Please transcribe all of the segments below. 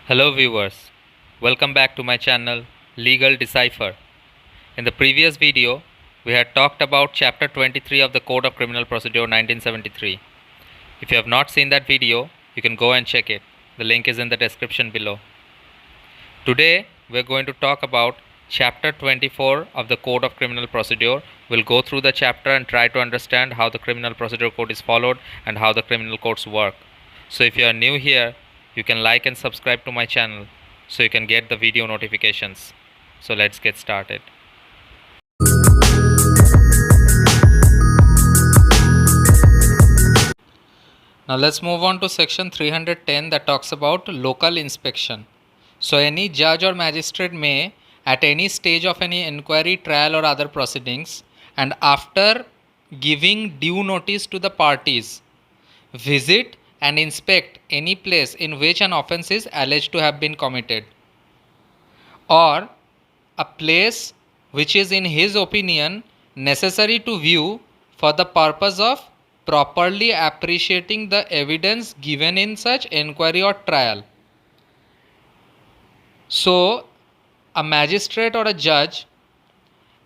Hello viewers, welcome back to my channel Legal Decipher. In the previous video, we had talked about chapter 23 of the Code of Criminal Procedure 1973. If you have not seen that video, you can go and check it. The link is in the description below. Today, we are going to talk about chapter 24 of the Code of Criminal Procedure. We'll go through the chapter and try to understand how the Criminal Procedure Code is followed and how the criminal codes work. So if you are new here, you can like and subscribe to my channel so you can get the video notifications. So let's get started. Now let's move on to section 310 that talks about local inspection. So any judge or magistrate may, at any stage of any inquiry, trial or other proceedings, and after giving due notice to the parties, visit and inspect any place in which an offence is alleged to have been committed, or a place which is in his opinion necessary to view for the purpose of properly appreciating the evidence given in such inquiry or trial. So, a magistrate or a judge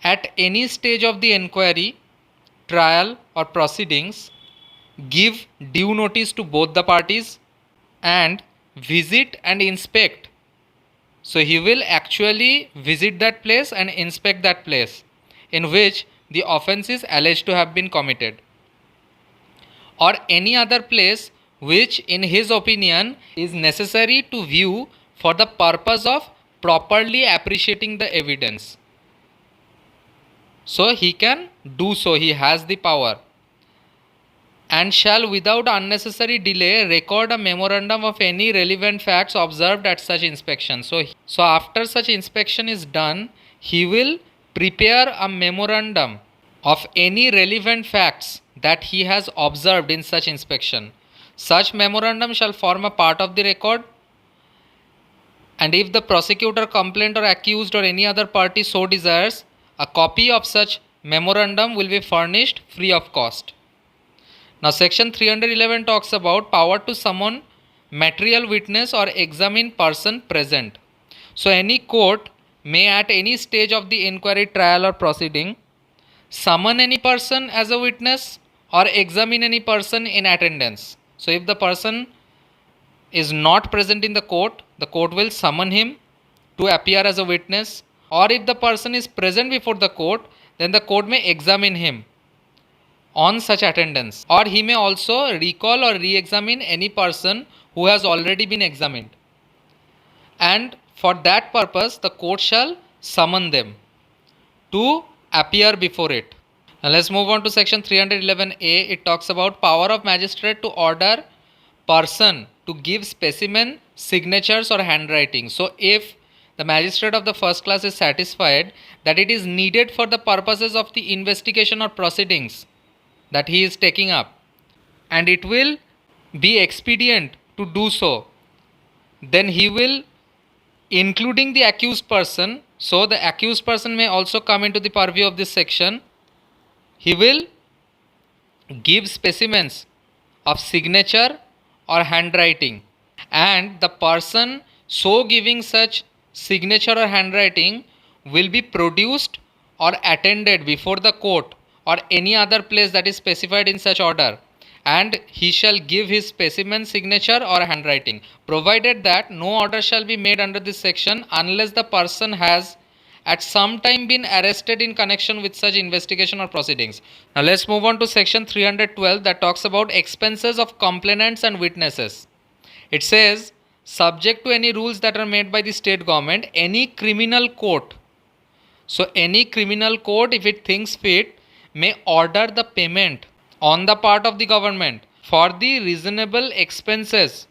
at any stage of the inquiry, trial or proceedings give due notice to both the parties and visit and inspect. So he will actually visit that place and inspect that place in which the offence is alleged to have been committed, or any other place which in his opinion is necessary to view for the purpose of properly appreciating the evidence. So he can do so, he has the power, and shall without unnecessary delay record a memorandum of any relevant facts observed at such inspection. So after such inspection is done, he will prepare a memorandum of any relevant facts that he has observed in such inspection. Such memorandum shall form a part of the record, and if the prosecutor, complainant or accused or any other party so desires, a copy of such memorandum will be furnished free of cost. Now section 311 talks about power to summon material witness or examine person present. So any court may at any stage of the inquiry, trial or proceeding summon any person as a witness or examine any person in attendance. So if the person is not present in the court will summon him to appear as a witness, or if the person is present before the court, then the court may examine him on such attendance, or he may also recall or re-examine any person who has already been examined, and for that purpose the court shall summon them to appear before it. Now let's move on to section 311A. It talks about power of magistrate to order person to give specimen, signatures or handwriting. So if the magistrate of the first class is satisfied that it is needed for the purposes of the investigation or proceedings that he is taking up, and it will be expedient to do so, then he will, including the accused person, so the accused person may also come into the purview of this section, he will give specimens of signature or handwriting, and the person so giving such signature or handwriting will be produced or attended before the court or any other place that is specified in such order, and he shall give his specimen, signature or handwriting, provided that no order shall be made under this section unless the person has at some time been arrested in connection with such investigation or proceedings. Now let's move on to section 312 that talks about expenses of complainants and witnesses. It says, subject to any rules that are made by the state government, any criminal court, so any criminal court, if it thinks fit, may order the payment on the part of the government for the reasonable expenses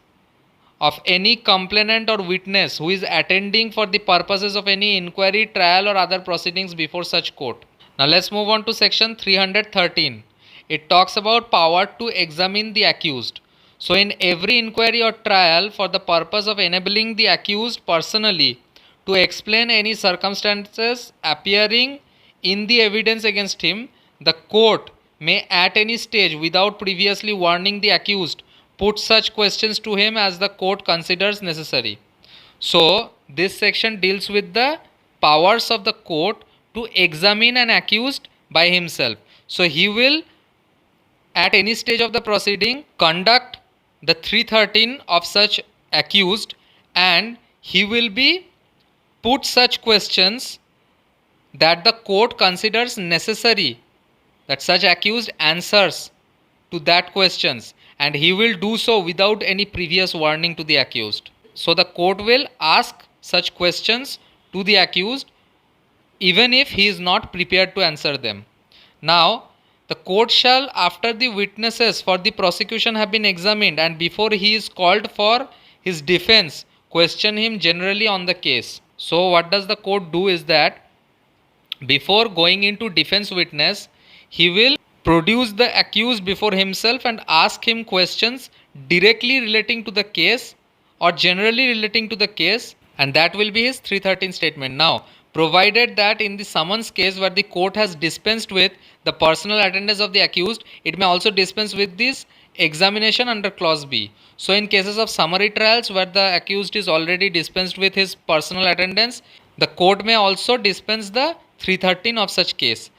of any complainant or witness who is attending for the purposes of any inquiry, trial or other proceedings before such court. Now let's move on to section 313. It talks about power to examine the accused. So in every inquiry or trial, for the purpose of enabling the accused personally to explain any circumstances appearing in the evidence against him, the court may at any stage, without previously warning the accused, put such questions to him as the court considers necessary. So this section deals with the powers of the court to examine an accused by himself. So he will at any stage of the proceeding conduct the 313 of such accused, and he will be put such questions that the court considers necessary that such accused answers to that questions, and he will do so without any previous warning to the accused. So the court will ask such questions to the accused even if he is not prepared to answer them. Now, the court shall, after the witnesses for the prosecution have been examined and before he is called for his defense, question him generally on the case. So, what does the court do is that before going into defense witness, he will produce the accused before himself and ask him questions directly relating to the case or generally relating to the case, and that will be his 313 statement. Now, provided that in the summons case where the court has dispensed with the personal attendance of the accused, it may also dispense with this examination under clause B. So in cases of summary trials where the accused is already dispensed with his personal attendance, the court may also dispense the 313 of such case.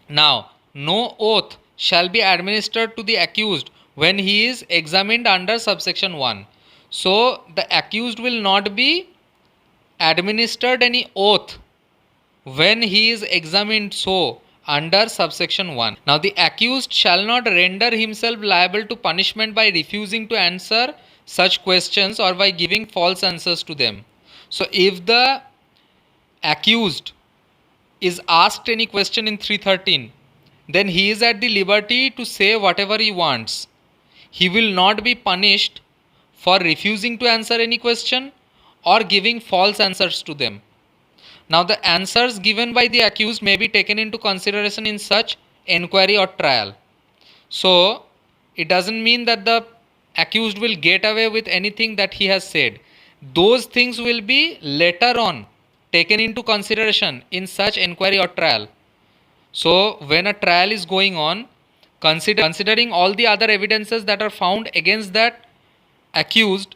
Now, no oath shall be administered to the accused when he is examined under subsection 1. So the accused will not be administered any oath when he is examined so under subsection 1. Now the accused shall not render himself liable to punishment by refusing to answer such questions or by giving false answers to them. So if the accused is asked any question in 313, then he is at the liberty to say whatever he wants. He will not be punished for refusing to answer any question or giving false answers to them. Now the answers given by the accused may be taken into consideration in such enquiry or trial. So it doesn't mean that the accused will get away with anything that he has said. Those things will be later on taken into consideration in such enquiry or trial. So when a trial is going on, considering all the other evidences that are found against that accused,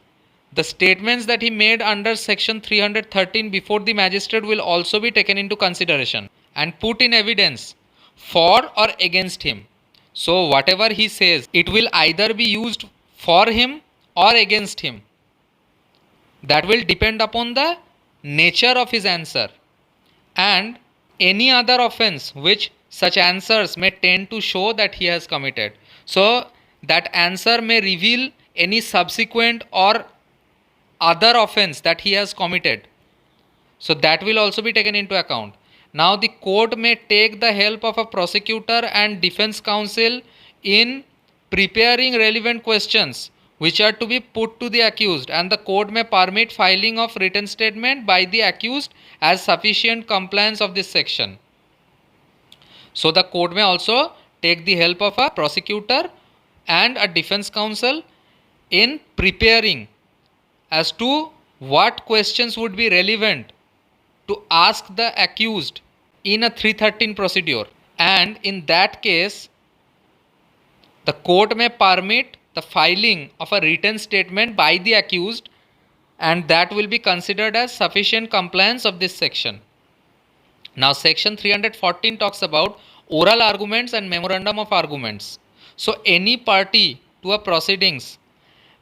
the statements that he made under section 313 before the magistrate will also be taken into consideration and put in evidence for or against him. So whatever he says, it will either be used for him or against him. That will depend upon the nature of his answer and any other offense which such answers may tend to show that he has committed. So that answer may reveal any subsequent or other offense that he has committed. So that will also be taken into account. Now the court may take the help of a prosecutor and defense counsel in preparing relevant questions which are to be put to the accused, and the court may permit filing of written statement by the accused as sufficient compliance of this section. So the court may also take the help of a prosecutor and a defense counsel in preparing as to what questions would be relevant to ask the accused in a 313 procedure, and in that case the court may permit the filing of a written statement by the accused, and that will be considered as sufficient compliance of this section. Now section 314 talks about oral arguments and memorandum of arguments. So any party to a proceedings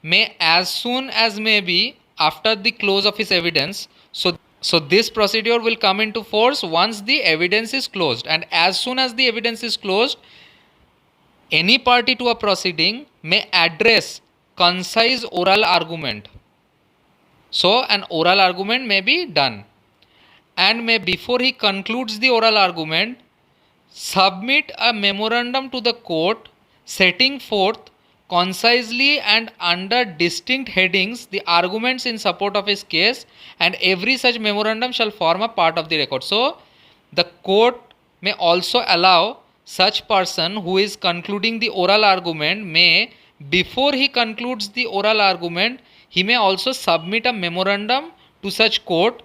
may, as soon as may be after the close of his evidence, so this procedure will come into force once the evidence is closed, and as soon as the evidence is closed, any party to a proceeding may address concise oral argument. So an oral argument may be done, and may, before he concludes the oral argument, submit a memorandum to the court setting forth concisely and under distinct headings the arguments in support of his case, and every such memorandum shall form a part of the record. So the court may also allow such person who is concluding the oral argument may, before he concludes the oral argument, he may also submit a memorandum to such court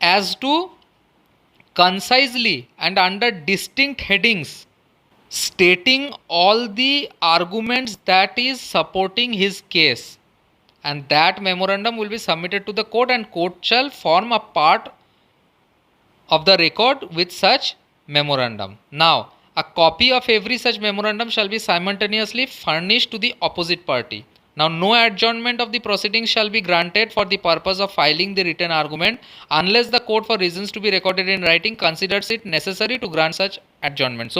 as to concisely and under distinct headings stating all the arguments that is supporting his case, and that memorandum will be submitted to the court, and court shall form a part of the record with such memorandum. Now, a copy of every such memorandum shall be simultaneously furnished to the opposite party. Now, no adjournment of the proceedings shall be granted for the purpose of filing the written argument unless the court, for reasons to be recorded in writing, considers it necessary to grant such adjournment.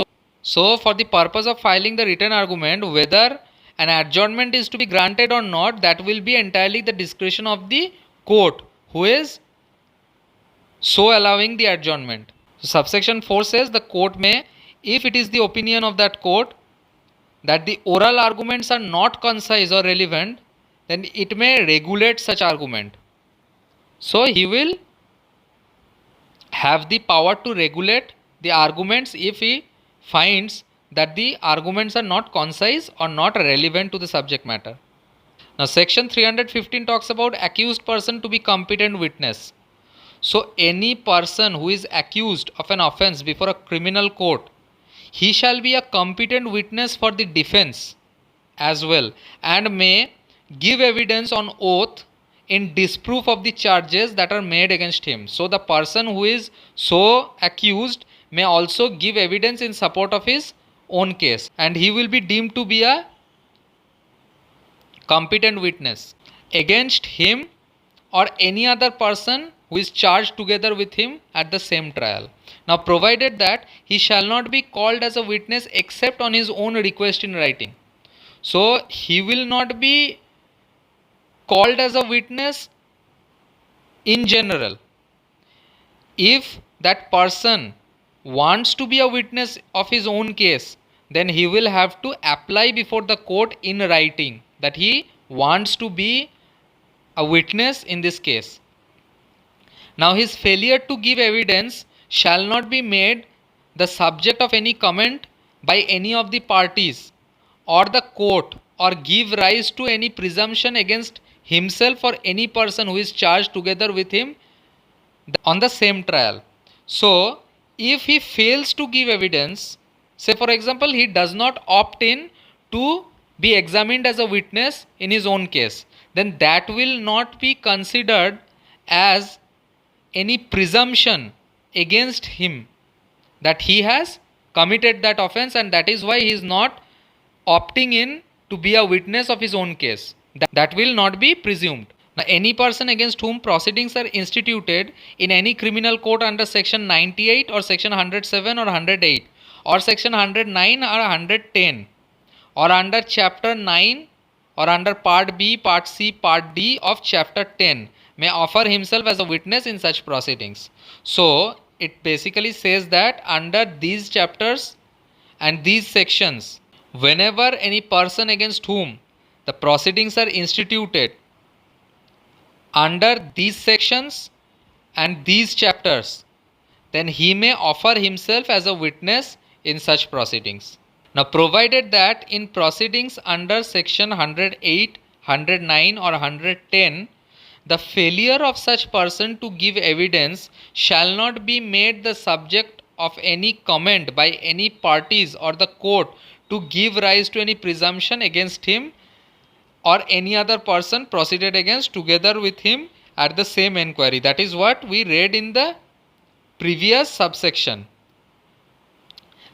So for the purpose of filing the written argument, whether an adjournment is to be granted or not, that will be entirely the discretion of the court who is so allowing the adjournment. So subsection 4 says the court may, if it is the opinion of that court that the oral arguments are not concise or relevant, then it may regulate such argument. So he will have the power to regulate the arguments if he finds that the arguments are not concise or not relevant to the subject matter. Now section 315 talks about accused person to be competent witness. So any person who is accused of an offence before a criminal court, he shall be a competent witness for the defence as well, and may give evidence on oath in disproof of the charges that are made against him. So the person who is so accused may also give evidence in support of his own case, and he will be deemed to be a competent witness against him or any other person who is charged together with him at the same trial. Now, provided that he shall not be called as a witness except on his own request in writing. So he will not be called as a witness in general. If that person wants to be a witness of his own case, then he will have to apply before the court in writing that he wants to be a witness in this case. Now, his failure to give evidence shall not be made the subject of any comment by any of the parties or the court, or give rise to any presumption against himself or any person who is charged together with him on the same trial. So, if he fails to give evidence, say for example, he does not opt in to be examined as a witness in his own case, then that will not be considered as any presumption against him that he has committed that offence, and that is why he is not opting in to be a witness of his own case. That will not be presumed. Now, any person against whom proceedings are instituted in any criminal court under section 98 or section 107 or 108 or section 109 or 110 or under chapter 9 or under part B, part C, part D of chapter 10 may offer himself as a witness in such proceedings. So it basically says that under these chapters and these sections, whenever any person against whom the proceedings are instituted under these sections and these chapters, then he may offer himself as a witness in such proceedings. Now, provided that in proceedings under section 108, 109 or 110, the failure of such person to give evidence shall not be made the subject of any comment by any parties or the court to give rise to any presumption against him or any other person proceeded against together with him at the same enquiry. That is what we read in the previous subsection,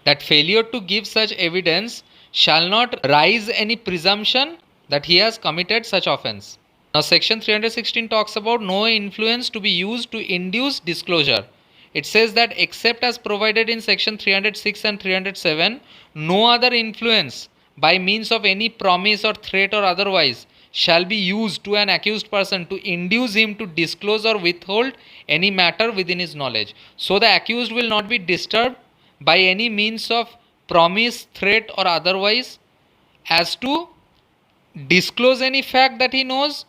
that failure to give such evidence shall not rise any presumption that he has committed such offence. Now section 316 talks about no influence to be used to induce disclosure. It says that except as provided in section 306 and 307, no other influence by means of any promise or threat or otherwise shall be used to an accused person to induce him to disclose or withhold any matter within his knowledge. So the accused will not be disturbed by any means of promise, threat or otherwise as to disclose any fact that he knows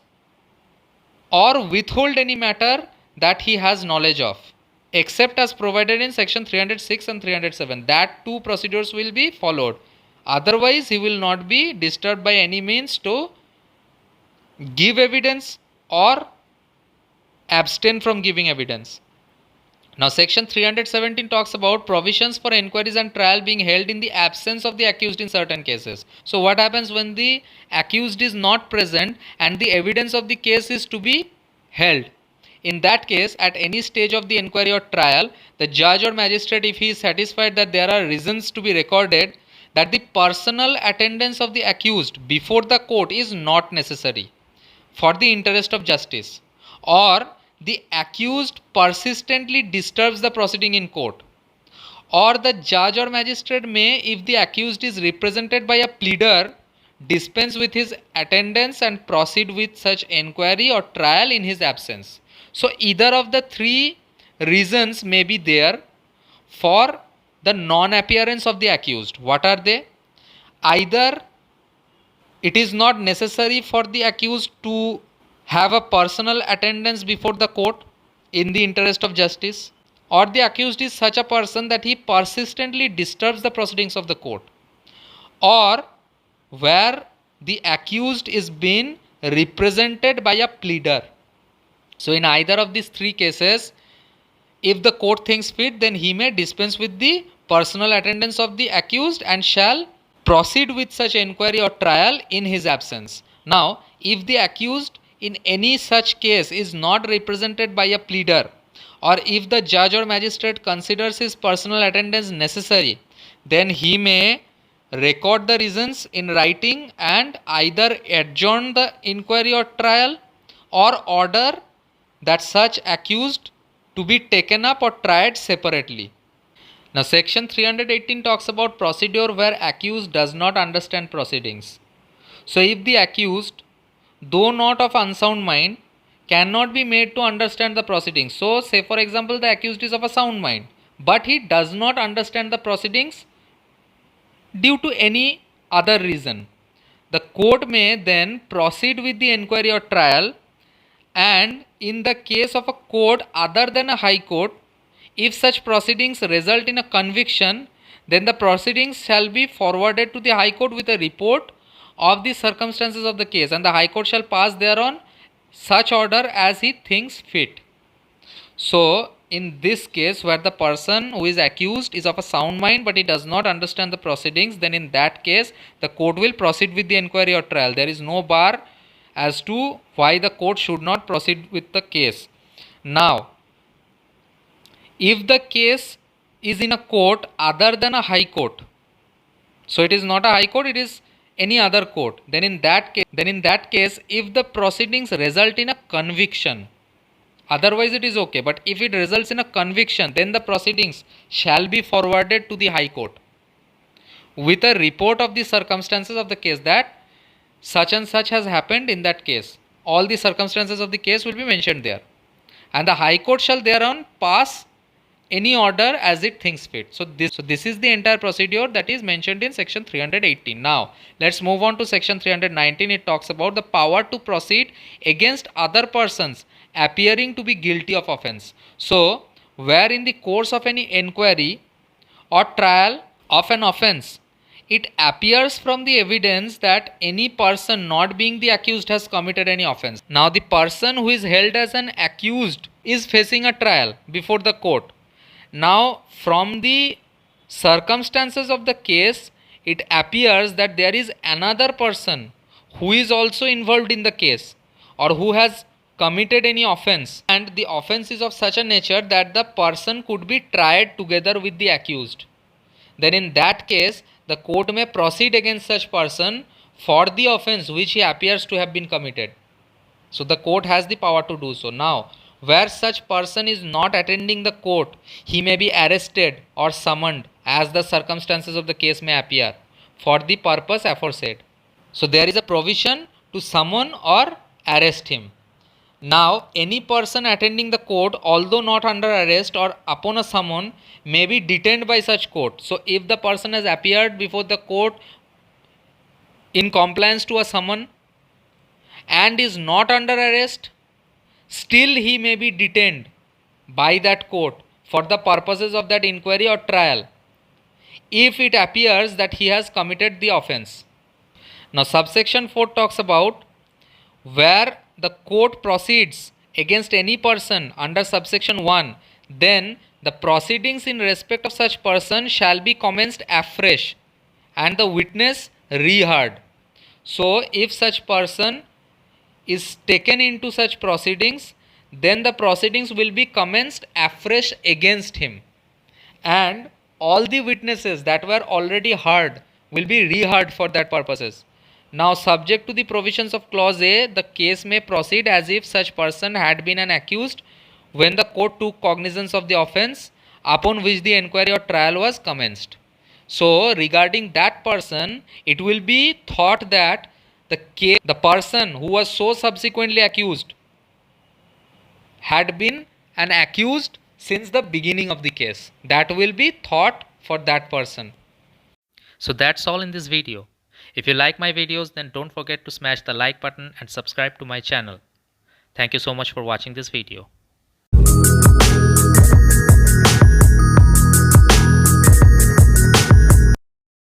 or withhold any matter that he has knowledge of, except as provided in section 306 and 307. That two procedures will be followed. Otherwise, he will not be disturbed by any means to give evidence or abstain from giving evidence. Now, section 317 talks about provisions for inquiries and trial being held in the absence of the accused in certain cases. So, what happens when the accused is not present and the evidence of the case is to be held? In that case, at any stage of the inquiry or trial, the judge or magistrate, if he is satisfied that there are reasons to be recorded, that the personal attendance of the accused before the court is not necessary for the interest of justice, or the accused persistently disturbs the proceeding in court, or the judge or magistrate may, if the accused is represented by a pleader, dispense with his attendance and proceed with such inquiry or trial in his absence. So either of the three reasons may be there for the non-appearance of the accused. What are they? Either it is not necessary for the accused to have a personal attendance before the court in the interest of justice, or the accused is such a person that he persistently disturbs the proceedings of the court, or where the accused is being represented by a pleader. So in either of these three cases, if the court thinks fit, then he may dispense with the personal attendance of the accused and shall proceed with such inquiry or trial in his absence. Now, if the accused in any such case is not represented by a pleader, or if the judge or magistrate considers his personal attendance necessary, then he may record the reasons in writing and either adjourn the inquiry or trial, or order that such accused to be taken up or tried separately. Now, section 318 talks about procedure where accused does not understand proceedings. So, if the accused, though not of unsound mind, cannot be made to understand the proceedings. So, say for example, the accused is of a sound mind, but he does not understand the proceedings due to any other reason. The court may then proceed with the inquiry or trial, and in the case of a court other than a high court, if such proceedings result in a conviction, then the proceedings shall be forwarded to the High Court with a report of the circumstances of the case, and the High Court shall pass thereon such order as he thinks fit. So, in this case, where the person who is accused is of a sound mind but he does not understand the proceedings, then in that case, the court will proceed with the inquiry or trial. There is no bar as to why the court should not proceed with the case. Now, if the case is in a court other than a high court, so it is not a high court, it is any other court, then in that case, if the proceedings result in a conviction, otherwise it is okay, but if it results in a conviction, then the proceedings shall be forwarded to the high court with a report of the circumstances of the case, that such and such has happened in that case. All the circumstances of the case will be mentioned there, and the high court shall thereon pass any order as it thinks fit. So this is the entire procedure that is mentioned in section 318. Now let's move on to section 319. It talks about the power to proceed against other persons appearing to be guilty of offence. So where in the course of any inquiry or trial of an offence, it appears from the evidence that any person not being the accused has committed any offence. Now the person who is held as an accused is facing a trial before the court. Now, from the circumstances of the case, it appears that there is another person who is also involved in the case, or who has committed any offence, and the offence is of such a nature that the person could be tried together with the accused. Then in that case, the court may proceed against such person for the offence which he appears to have been committed. So the court has the power to do so. Now, where such person is not attending the court, he may be arrested or summoned as the circumstances of the case may appear for the purpose aforesaid. So there is a provision to summon or arrest him. Now, any person attending the court, although not under arrest or upon a summon, may be detained by such court. So if the person has appeared before the court in compliance to a summon and is not under arrest, still he may be detained by that court for the purposes of that inquiry or trial if it appears that he has committed the offence. Now subsection 4 talks about where the court proceeds against any person under subsection 1, then the proceedings in respect of such person shall be commenced afresh and the witness reheard. So if such person is taken into such proceedings, then the proceedings will be commenced afresh against him, and all the witnesses that were already heard will be reheard for that purposes. Now, subject to the provisions of clause A, the case may proceed as if such person had been an accused when the court took cognizance of the offence upon which the enquiry or trial was commenced. So regarding that person, it will be thought that the person who was so subsequently accused had been an accused since the beginning of the case. That will be thought for that person. So that's all in this video. If you like my videos, then don't forget to smash the like button and subscribe to my channel. Thank you so much for watching this video.